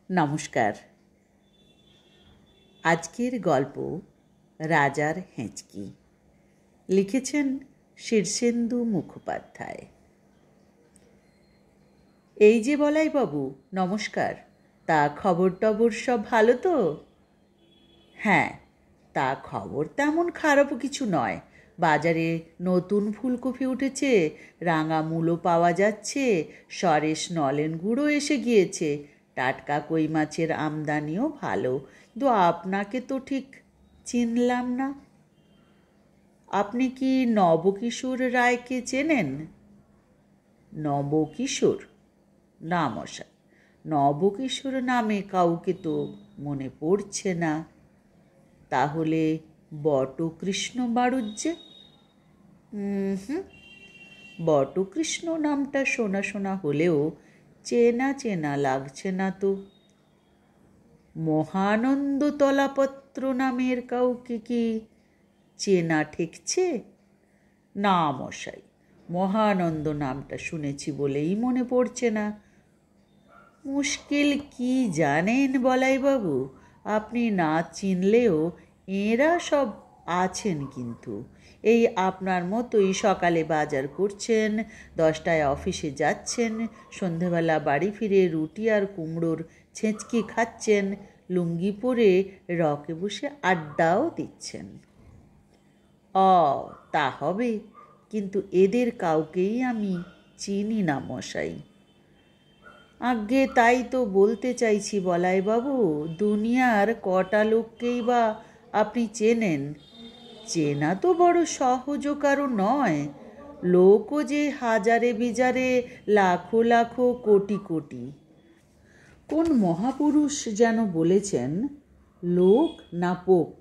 নমস্কার। আজকের গল্প রাজার হেঁচকি, লিখেছেন শীর্ষেন্দু মুখোপাধ্যায়। এই যে বলাইবাবু, নমস্কার। তা খবর টবর সব ভালো তো? হ্যাঁ, তা খবর তেমন খারাপও কিছু নয়। বাজারে নতুন ফুলকপি উঠেছে, রাঙা মূলো পাওয়া যাচ্ছে, সরেস নলেন গুঁড়ো এসে গিয়েছে, টাটকা কই মাছের আমদানিও ভালো। কিন্তু আপনাকে তো ঠিক চিনলাম না। আপনি কি নবকিশোর রায়কে চেনেন? নবকিশোর? না মশাই, নবকিশোর নামে কাউকে তো মনে পড়ছে না। তাহলে বটকৃষ্ণ বাড়ুজ্যে? হুম, বটকৃষ্ণ নামটা শোনা শোনা হলেও চেনা চেনা লাগছে না তো। মহানন্দ তলাপত্র নামের কাউকে কি চেনা ঠেকছে? না মশাই, মহানন্দ নামটা শুনেছি বলেই মনে পড়ছে না। মুশকিল কি জানেন বলাইবাবু, আপনি না চিনলেও এরা সব আছেন কিন্তু। এই আপনার মতোই সকালে বাজার করছেন, 10টায় অফিসে যাচ্ছেন, সন্ধেবেলা বাড়ি ফিরে রুটি আর কুমড়োর ছেঁচকি খাচ্ছেন, লুঙ্গি পরে রকে বসে আড্ডাও দিচ্ছেন। তা হবে, কিন্তু এদের কাউকেই আমি চিনি না মশাই। আজ্ঞে তাই তো বলতে চাইছি বলাইবাবু, দুনিয়ার কটা লোককেই বা আপনি চেনেন? চেনা তো বড় সহজও কারো নয়। লোকও যে হাজারে বিজারে, লাখো লাখো, কোটি কোটি। কোন মহাপুরুষ যেন বলেছেন, লোক না পোক।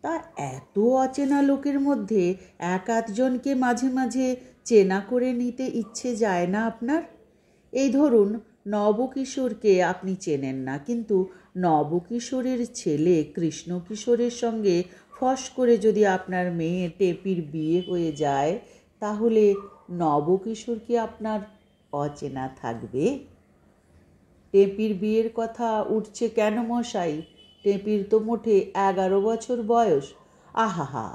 তা এত অচেনা লোকের মধ্যে এক আধজনকে মাঝে মাঝে চেনা করে নিতে ইচ্ছে যায় না আপনার? এই ধরুন, নবকিশোরকে আপনি চেনেন না, কিন্তু নবকিশোরের ছেলে কৃষ্ণকিশোরের সঙ্গে ফস করে যদি আপনার মেয়ে টেপির বিয়ে হয়ে যায়, তাহলে নবকিশোর কি আপনার অচেনা থাকবে? টেপির বিয়ের কথা উঠছে কেন মশাই? টেপির তো মোটে 11 বছর বয়স। আহাহা,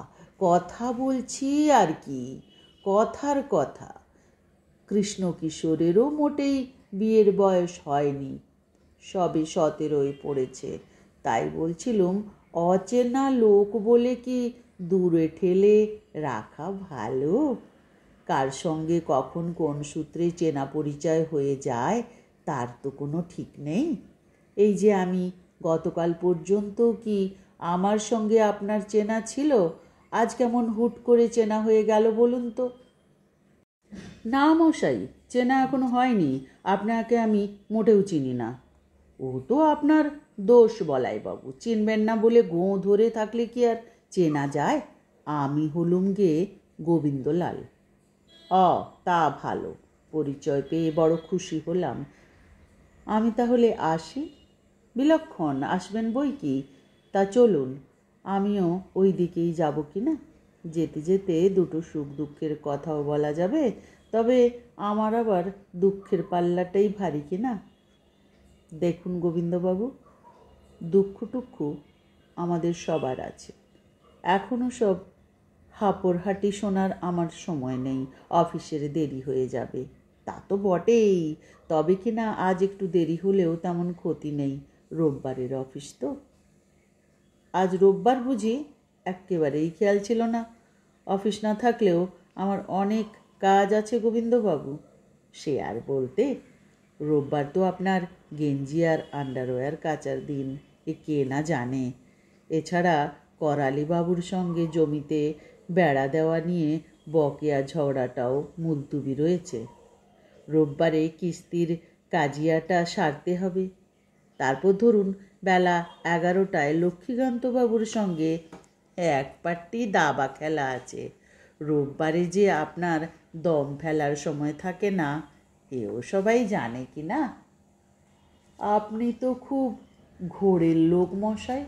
কথা বলছি আর কি, কথার কথা। কৃষ্ণকিশোরেরও মোটেই বিয়ের বয়স হয়নি, সবে 17 পড়েছে। তাই বলছিলুম, অচেনা লোক বলে কি দূরে ঠেলে রাখা ভালো? কার সঙ্গে কখন কোন সূত্রে চেনা পরিচয় হয়ে যায় তার তো কোনো ঠিক নেই। এই যে আমি গতকাল পর্যন্ত কি আমার সঙ্গে আপনার চেনা ছিল? আজ কেমন হুট করে চেনা হয়ে গেল বলুন তো? না মশাই, চেনা এখনো হয়নি। আপনাকে আমি মোটেও চিনি না। ও তো আপনার দোষ বলাইবাবু, চিনবেন না বলে গোঁ ধরে থাকলে কি আর চেনা যায়? আমি হলুম গে গোবিন্দলাল। তা ভালো, পরিচয় পেয়ে বড় খুশি হলাম। আমি তাহলে আসি? বিলক্ষণ আসবেন বই কি। তা চলুন, আমিও ওই দিকেই যাব কি না। যেতে যেতে দুটো সুখ দুঃখের কথাও বলা যাবে। তবে আমার আবার দুঃখের পাল্লাটাই ভারী কি না। দেখুন গোবিন্দবাবু, দুঃখ টুক্ষ আমাদের সবার আছে। এখনও সব হাঁপড়হাঁটি শোনার আমার সময় নেই। অফিসের দেরি হয়ে যাবে, তা তো বটেই। তবে কি না আজ একটু দেরি হলেও তেমন ক্ষতি নেই, রোববারের অফিস তো। আজ রোববার বুঝি? একেবারেই খেয়াল ছিল না। অফিস না থাকলেও আমার অনেক কাজ আছে গোবিন্দবাবু। সে আর বলতে, রোববার তো আপনার গেঞ্জি আর আন্ডারওয়্যার কাচার দিন, এ কে না জানে। এছাড়া করালিবাবুর সঙ্গে জমিতে বেড়া দেওয়া নিয়ে বকেয়া ঝগড়াটাও মুলতুবি রয়েছে। রোববারে কিস্তির কাজিয়াটা সারতে হবে। তারপর ধরুন বেলা 11টায় লক্ষ্মীকান্তবাবুর সঙ্গে এক পাট্টি দাবা খেলা আছে। রোববারে যে আপনার দম ফেলার সময় থাকে না, এও সবাই জানে কি না। আপনি তো খুব ঘোরের লোক মশাই।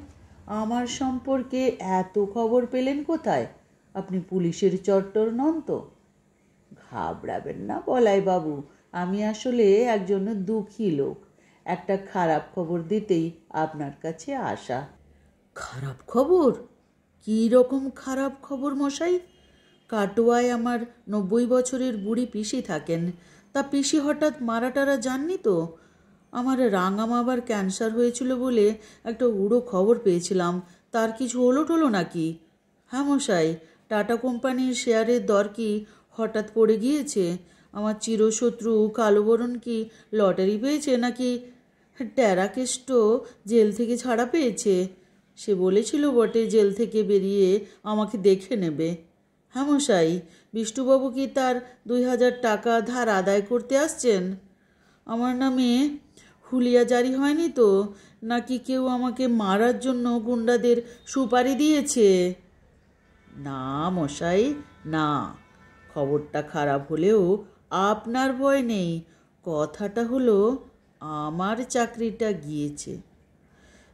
আমার সম্পর্কে এত খবর পেলেন কোথায়? আপনি পুলিশের চট্টর নন তো? ঘাবড়াবেন না বলাইবাবু, আমি আসলে একজন দুঃখী লোক। একটা খারাপ খবর দিতেই আপনার কাছে আসা। খারাপ খবর? কী রকম খারাপ খবর মশাই? কাটোয়ায় আমার 90 বছরের বুড়ি পিসি থাকেন। তা পিসি হঠাৎ মারা টারা যাননি তো? আমার রাঙা মাবার ক্যান্সার হয়েছিল বলে একটা উড়ো খবর পেয়েছিলাম। তার কিছু হলো টলো নাকি? হ্যাঁ মশাই, টাটা কোম্পানির শেয়ারের দর কি হঠাৎ পড়ে গিয়েছে? আমার চিরশত্রু কালোবরণ কি লটারি পেয়েছে নাকি ট্যারাকেষ্ট জেল থেকে ছাড়া পেয়েছে? সে বলেছিল বটে জেল থেকে বেরিয়ে আমাকে দেখে নেবে। হ্যাঁ মশাই, বিষ্টুবাবু কি তার 2000 টাকা ধার আদায় করতে আসছেন? আমার নামে হুলিয়া জারি হয়নি তো? নাকি কেউ আমাকে মারার জন্য গুন্ডাদের সুপারি দিয়েছে? না মশাই, না। খবরটা খারাপ হলেও আপনার ভয় নেই। কথাটা হলো আমার চাকরিটা গিয়েছে।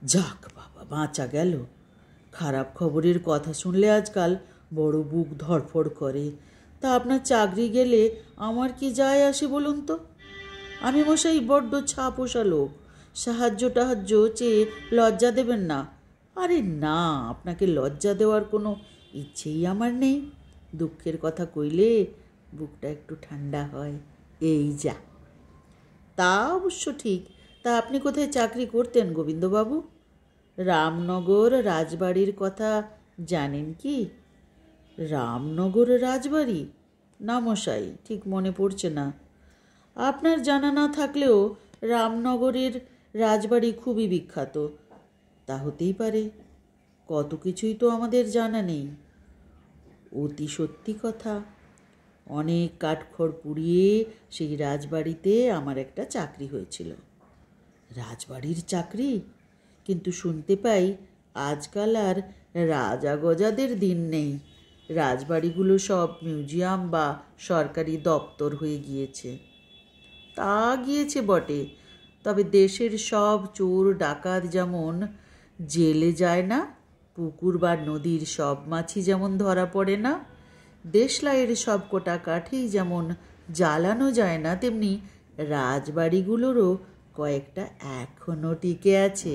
যাক বাবা, বাঁচা গেল। খারাপ খবরের কথা শুনলে আজকাল বড় বুক ধড়ফড় করে। তা আপনার চাকরি গেলে আমার কি যায় আসে বলুন তো? আমি মশাই বড্ড ছাপোষা লোক। সাহায্য টাহায্য চেয়ে লজ্জা দেবেন না। আরে না, আপনাকে লজ্জা দেওয়ার কোনো ইচ্ছেই আমার নেই। দুঃখের কথা কইলে বুকটা একটু ঠান্ডা হয়, এই যা। তা অবশ্য ঠিক। তা আপনি কোথায় চাকরি করতেন গোবিন্দবাবু? রামনগর রাজবাড়ির কথা জানেন কি? রামনগর রাজবাড়ি? না মশাই, ঠিক মনে পড়ছে না। আপনার জানা না থাকলেও রামনগরের রাজবাড়ি খুবই বিখ্যাত। তা হতেই পারে। কত কিছুই তো আমাদের জানা নেই। অতি সত্যি কথা। অনেক কাঠখড় পুড়িয়ে সেই রাজবাড়িতে আমার একটা চাকরি হয়েছিল। রাজবাড়ির চাকরি? কিন্তু শুনতে পাই আজকাল আর রাজা গজাদের দিন নেই। রাজবাড়িগুলো সব মিউজিয়াম বা সরকারি দপ্তর হয়ে গিয়েছে। তা গিয়েছে বটে, তবে দেশের সব চোর ডাকাত যেমন জেলে যায় না, পুকুর বা নদীর সব মাছই যেমন ধরা পড়ে না, দেশলাইয়ের সব কোটা কাঠেই যেমন জ্বালানো যায় না, তেমনি রাজবাড়িগুলোরও কয়েকটা এখনও টিকে আছে।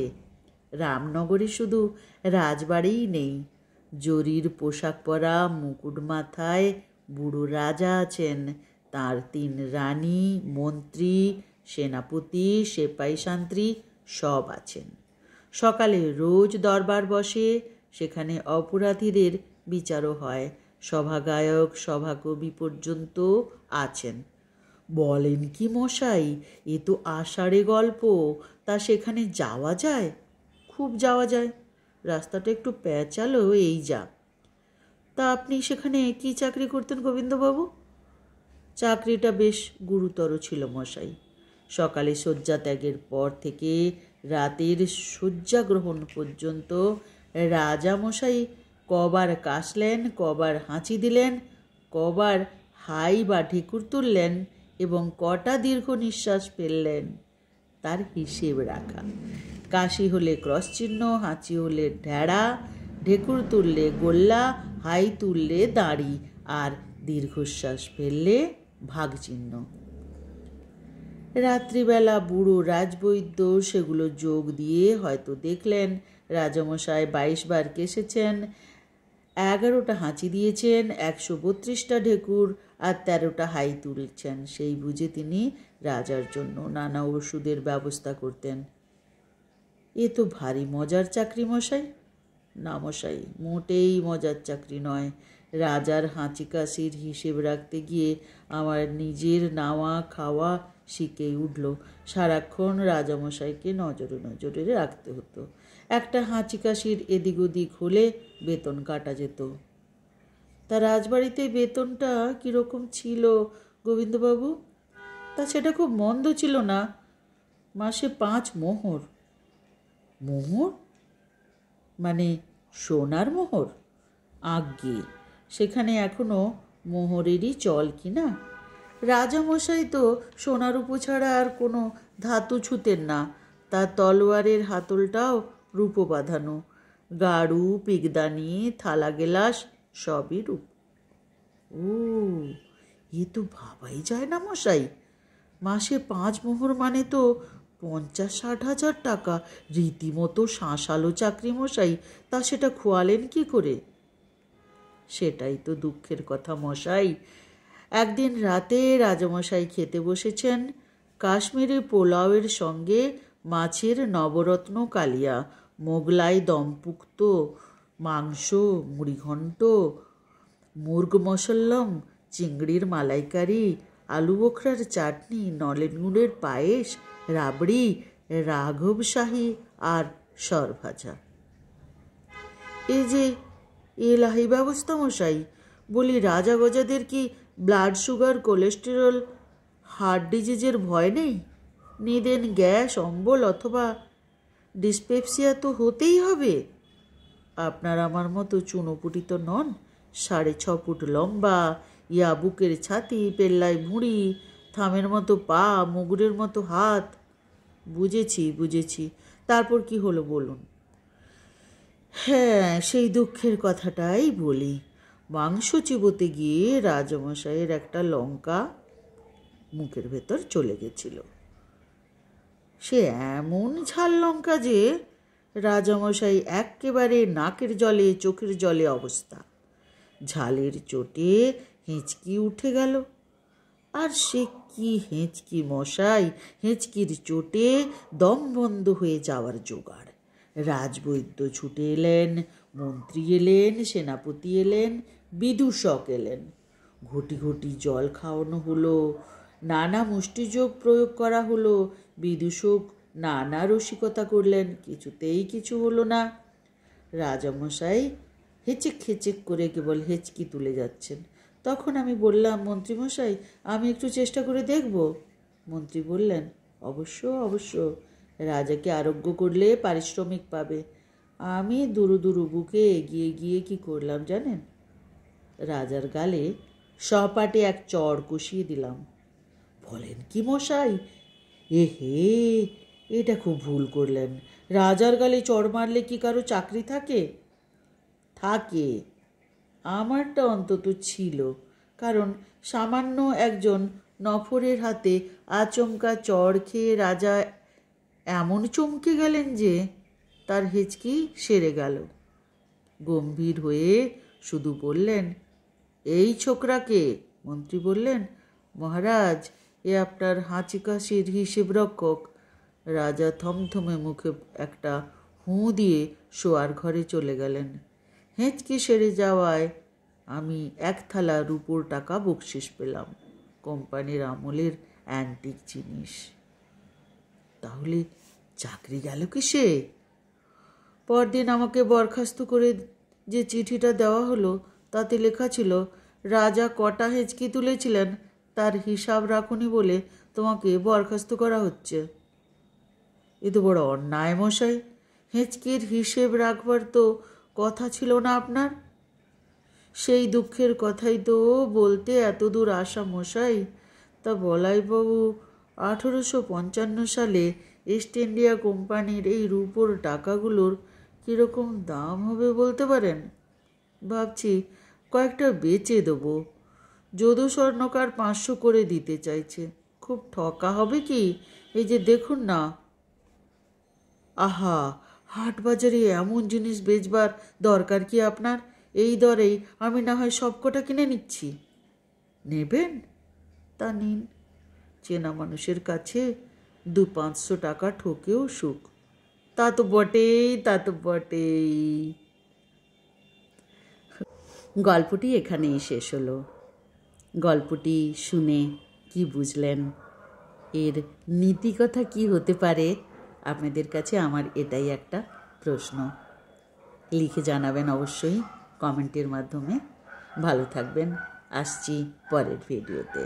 রামনগরে শুধু রাজবাড়িই নেই, জরির পোশাক পরা মুকুট মাথায় বুড়ো রাজা আছেন, তার 3 রানী, মন্ত্রী, সেনাপতি, সেপাই শান্ত্রী সব আছেন। সকালে রোজ দরবার বসে, সেখানে অপরাধীদের বিচারও হয়। সভাগায়ক, সভাকবি পর্যন্ত আছেন। বলেন কি মশাই, এ তো আষাঢ়ে গল্প। তা সেখানে যাওয়া যায়? খুব যাওয়া যায়। রাস্তাটা একটু প্যাঁচালো, এই যা। তা আপনি সেখানে কি চাকরি করতেন গোবিন্দবাবু? চাকরিটা বেশ গুরুতর ছিল মশাই। সকালে শয্যা ত্যাগের পর থেকে রাতের শয্যা গ্রহণ পর্যন্ত রাজামশাই কবার কাশলেন, কবার হাঁচি দিলেন, কবার হাই বা ঢেকুর তুললেন এবং কটা দীর্ঘ নিঃশ্বাস ফেললেন তার হিসেব রাখা। কাশি হলে ক্রস চিহ্ন, হাঁচি হলে ঢেড়া, ঢেকুর তুললে গোল্লা, হাই তুললে দাঁড়ি, আর দীর্ঘশ্বাস ফেললে ভাগ চিহ্ন। রাত্রিবেলা বুড়ো রাজবৈদ্য সেগুলো যোগ দিয়ে হয়তো দেখলেন রাজামশাই 22 বার কেসেছেন, 11টা হাঁচি দিয়েছেন, 132টা ঢেকুর আর 13টা হাই তুলছেন। সেই বুঝে তিনি রাজার জন্য নানা ওষুধের ব্যবস্থা করতেন। এ তো ভারী মজার চাকরি মশাই। না মশাই, মোটেই মজার চাকরি নয়। রাজার হাঁচি কাশির হিসেব রাখতে গিয়ে আমার নিজের নাওয়া খাওয়া শিখেই উঠল। সারাক্ষণ রাজামশাইকে নজরে নজরে রাখতে হতো। একটা হাঁচি কাশির এদিক ওদিক হলে বেতন কাটা যেত। তা রাজবাড়িতে বেতনটা কীরকম ছিল গোবিন্দবাবু? তা সেটা খুব মন্দ ছিল না। মাসে 5 মোহর। মোহর মানে সোনার মোহর? আজ্ঞে, সেখানে এখনো মোহরেরই চল কি না? রাজামশাই তো সোনার রূপো ছাড়া আর কোনো ধাতু ছুতেন না। তার তলোয়ারের হাতলটাও রূপো বাঁধানো, গাড়ু, পিগদানি, থালা গেলাস সবই রূপ। ও, এ তো ভাবাই যায় না মশাই। মাসে 5 মোহর মানে তো 50-60 হাজার টাকা, রীতিমতো শাঁসালো চাকরি মশাই, তা সেটা খোয়ালেন কি করে? সেটাই তো দুঃখের কথা মশাই। একদিন রাতে রাজামশাই খেতে বসেছেন কাশ্মীরি পোলাওয়ের সঙ্গে মাছের নবরত্ন কালিয়া, মোগলাই দমপুক্ত মাংস, মুড়িঘণ্ট, মুর্গ মশল্লম, চিংড়ির মালাইকারি, আলু বোখরার চাটনি, নলেন গুড়ের পায়েস, রাবড়ি, রাঘবশাহী আর সরভাজা। এই যে এলাহি ব্যবস্থা মশাই। বলি, রাজা গজাদের কি ব্লাড সুগার, কোলেস্টেরল, হার্ট ডিজিজের ভয় নেই? নিদেন গ্যাস, অম্বল অথবা ডিসপেপসিয়া তো হতেই হবে। আপনার আমার মতো চুনোপুটি তো নন। 6.5 ফুট লম্বা, ইয়া বুকের ছাতি, পেল্লায় ভুঁড়ি, থামের মতো পা, মুগুরের মতো হাত। বুঝেছি। তারপর কি হলো বলুন। হ্যাঁ, সেই দুঃখের কথাটাই বলি। মাংস চিবোতে গিয়ে রাজামশাইয়ের একটা লঙ্কা মুখের ভেতর চলে গেছিল। সে এমন ঝাল লঙ্কা যে রাজামশাই একেবারে নাকের জলে চোখের জলে অবস্থা। ঝালের চোটে হেঁচকি উঠে গেল। আর সে কি হেঁচকি মশাই! হেঁচকির চোটে দম বন্ধ হয়ে যাওয়ার জোগাড়। রাজবৈদ্য ছুটে এলেন, মন্ত্রী এলেন, সেনাপতি এলেন, বিদূষক এলেন। ঘটি ঘটি জল খাওয়ানো হলো, নানা মুষ্টিযোগ প্রয়োগ করা হলো। বিদূষক নানা রসিকতা করলেন, কিছুতেই কিছু হলো না। রাজামশাই হেঁচেক করে কেবল হেঁচকি তুলে যাচ্ছেন। তখন আমি বললাম, মন্ত্রীমশাই, আমি একটু চেষ্টা করে দেখব। মন্ত্রী বললেন, অবশ্য, রাজাকে আরোগ্য করলে পারিশ্রমিক পাবে। আমি দুরু বুকে এগিয়ে গিয়ে কি করলাম জানেন? রাজার গালে সপাটে এক চড় কষিয়ে দিলাম। বলেন কি মশাই? এটা খুব ভুল করলেন। রাজার গালে চড় মারলে কি কারো চাকরি থাকে? থাকে। আমারটা অন্তত ছিল, কারণ সামান্য একজন নফরের হাতে আচমকা চড় খেয়ে রাজা এমন চমকে গেলেন যে তার হেঁচকি সেরে গেল। গম্ভীর হয়ে শুধু বললেন, এই ছোকরাকে? মন্ত্রী বললেন, মহারাজ, এ আপনার হাঁচি কাশির হিসেব রক্ষক। রাজা থমথমে মুখে একটা হুঁ দিয়ে শোয়ার ঘরে চলে গেলেন। হেঁচকি সেরে যাওয়ায় আমি 1 থালা রুপোর টাকা বকশিস পেলাম, কোম্পানির আমলের অ্যান্টিক জিনিস। তাহলে চাকরি গেল কিসে? পরদিন আমাকে বরখাস্ত করে যে চিঠিটা দেওয়া হলো তাতে লেখা ছিল, রাজা কটা হেঁচকি তুলেছিলেন তার হিসাব রাখুনি বলে তোমাকে বরখাস্ত করা হচ্ছে। এ তো বড় অন্যায় মশাই। হেঁচকির হিসেব রাখবার তো কথা ছিল না আপনার? সেই দুঃখের কথাই তো বলতে এত দূর আসা মশাই। তা বলাইবাবু, 1855 সালে ইস্ট ইন্ডিয়া কোম্পানির এই রুপোর টাকাগুলোর কীরকম দাম হবে বলতে পারেন? ভাবছি কয়েকটা বেচে দেবো। যদু স্বর্ণকার 500 করে দিতে চাইছে। খুব ঠকা হবে কি? এই যে দেখুন না। আহা, হাট বাজারে এমন জিনিস বেচবার দরকার কি আপনার? এই দরেই আমি না হয় সবকটা কিনে নিচ্ছি। নেবেন? তা নিন। চেনা মানুষের কাছে 200-500 টাকা ঠকেও সুখ। তা তো বটেই। গল্পটি এখানেই শেষ হলো। গল্পটি শুনে কি বুঝলেন? এর নীতিকথা কি হতে পারে? আপনাদের কাছে আমার এটাই একটা প্রশ্ন। লিখে জানাবেন অবশ্যই কমেন্টের মাধ্যমে। ভালো থাকবেন। আসছি পরের ভিডিওতে।